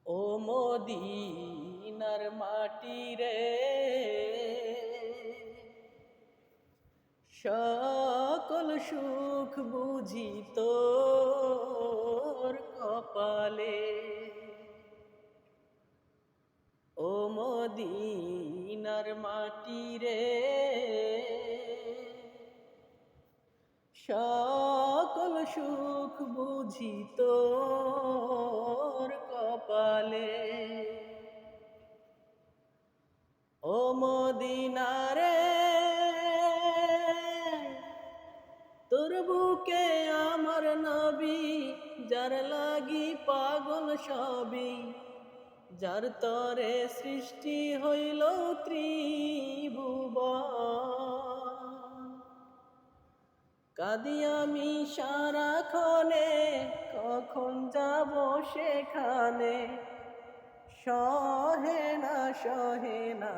ও মদিনার মাটি রে, সকল সুখ বুঝি তোর কপালে। ও মদিনার মাটি রে, সকল সুখ বুঝি তোর কপালে। ও মদিনা রে, তোর বুকে আমার নবী, যার লাগি পাগল সবই, যার তরে সৃষ্টি হইল ত্রিভুবন। কাঁদি আমি সারাক্ষণে, কখন যাব সেখানে, সহে না